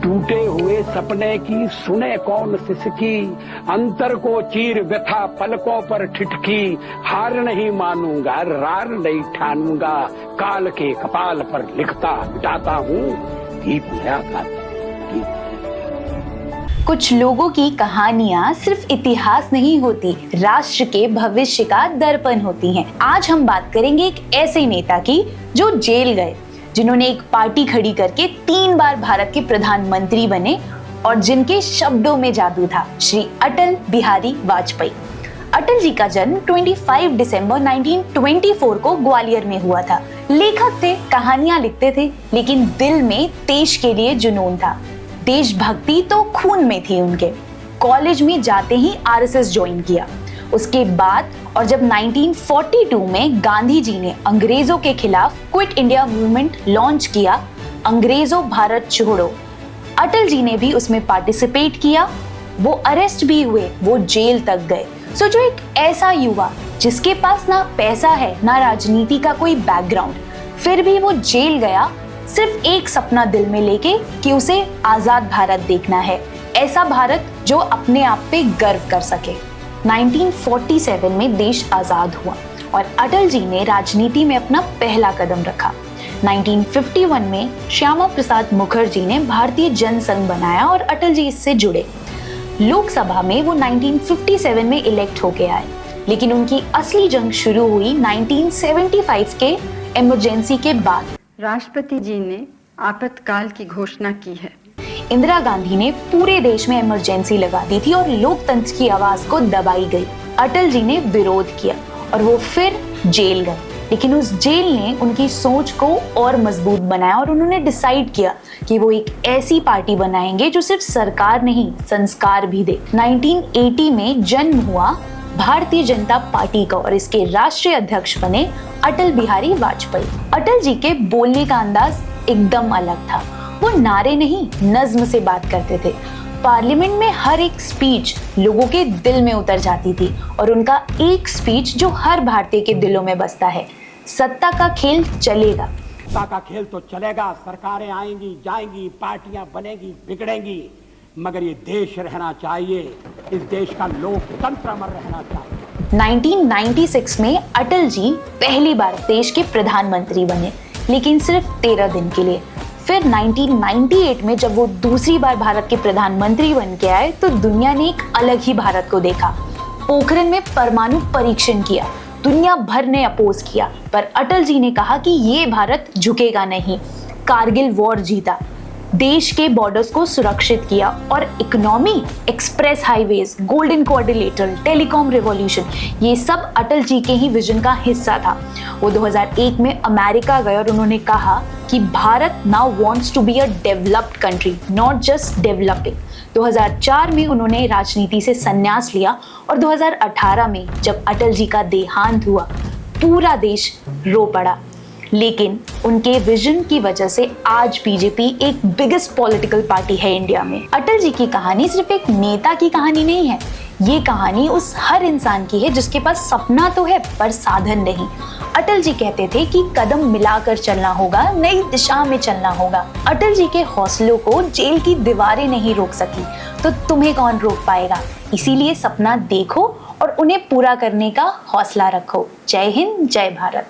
टूटे हुए सपने की सुने कौन सिसकी, अंतर को चीर व्यथा पलकों पर ठिठकी, हार नहीं मानूंगा रार नहीं ठानूंगा, काल के कपाल पर लिखता मिटाता हूँ दीप नया का दीप। कुछ लोगों की कहानियां सिर्फ इतिहास नहीं होती, राष्ट्र के भविष्य का दर्पण होती हैं। आज हम बात करेंगे एक ऐसे नेता की जो जेल गए, जिन्होंने एक पार्टी खड़ी करके 3 बार भारत के प्रधानमंत्री बने और जिनके शब्दों में जादू था, श्री अटल बिहारी वाजपेयी। अटल जी का जन्म 25 दिसंबर 1924 को ग्वालियर में हुआ था। लेखक थे, कहानियां लिखते थे, लेकिन दिल में देश के लिए जुनून था। देशभक्ति तो खून में थी उनके। कॉलेज में जाते ही आरएसएस ज्वाइन किया। उसके बाद और जब 1942 में गांधी जी ने अंग्रेजों के खिलाफ क्विट इंडिया मूवमेंट लॉन्च किया, अंग्रेजों भारत छोड़ो, अटल जी ने भी उसमें पार्टिसिपेट किया। वो अरेस्ट भी हुए, वो जेल तक गए। सोचो, एक ऐसा युवा जिसके पास ना पैसा है ना राजनीति का कोई बैकग्राउंड, फिर भी वो जेल गया सिर्फ एक सपना दिल में लेके कि उसे आजाद भारत देखना है, ऐसा भारत जो अपने आप पे गर्व कर सके। 1947 में देश आजाद हुआ और अटल जी ने राजनीति में अपना पहला कदम रखा। 1951 में श्यामा प्रसाद मुखर्जी ने भारतीय जनसंघ बनाया और अटल जी इससे जुड़े। लोकसभा में वो 1957 में इलेक्ट होके आए, लेकिन उनकी असली जंग शुरू हुई 1975 के इमरजेंसी के बाद। राष्ट्रपति जी ने आपातकाल की घोषणा की है। इंदिरा गांधी ने पूरे देश में इमरजेंसी लगा दी थी और लोकतंत्र की आवाज को दबाई गई। अटल जी ने विरोध किया और वो फिर जेल गए, लेकिन उस जेल ने उनकी सोच को और मजबूत बनाया और उन्होंने डिसाइड किया कि वो एक ऐसी पार्टी बनाएंगे जो सिर्फ सरकार नहीं, संस्कार भी दे। 1980 में जन्म हुआ भारतीय जनता पार्टी का और इसके राष्ट्रीय अध्यक्ष बने अटल बिहारी वाजपेयी। अटल जी के बोलने का अंदाज एकदम अलग था। वो नारे नहीं, नज्म से बात करते थे। पार्लियामेंट में हर एक स्पीच लोगों के दिल में उतर जाती थी और उनका एक स्पीच जो हर भारतीय के दिलों में बसता है, सत्ता का खेल चलेगा। सत्ता का खेल तो चलेगा, सरकारें आएंगी जाएंगी, पार्टियां बनेगी बिगड़ेंगी, मगर ये देश रहना चाहिए, इस देश का लोकतंत्र अमर रहना चाहिए। 1996 में अटल जी पहली बार देश के प्रधानमंत्री बने, लेकिन सिर्फ 13 दिन के लिए। फिर 1998 में जब वो दूसरी बार भारत के प्रधानमंत्री बन के आए तो दुनिया ने एक अलग ही भारत को देखा। पोखरण में परमाणु परीक्षण किया, दुनिया भर ने अपोज किया, पर अटल जी ने कहा कि ये भारत झुकेगा नहीं। कारगिल वॉर जीता, देश के बॉर्डर्स को सुरक्षित किया और economy, express highways, golden quadrilateral, telecom revolution, ये सब अटल जी के ही विजन का हिस्सा था। वो 2001 में अमेरिका गए और उन्होंने कहा कि Bharat now wants to be a developed country, not just developing. 2004 में उन्होंने राजनीति से संन्यास लिया और 2018 में जब अटल जी का देहांत हुआ, पूरा देश रो पड़ा। लेकिन उनके विजन की वजह से आज बीजेपी एक बिगेस्ट पॉलिटिकल पार्टी है इंडिया में। अटल जी की कहानी सिर्फ एक नेता की कहानी नहीं है, ये कहानी उस हर इंसान की है जिसके पास सपना तो है पर साधन नहीं। अटल जी कहते थे कि कदम मिलाकर चलना होगा, नई दिशा में चलना होगा। अटल जी के हौसलों को जेल की दीवारें नहीं रोक सकी, तो तुम्हें कौन रोक पाएगा। इसीलिए सपना देखो और उन्हें पूरा करने का हौसला रखो। जय हिंद, जय भारत।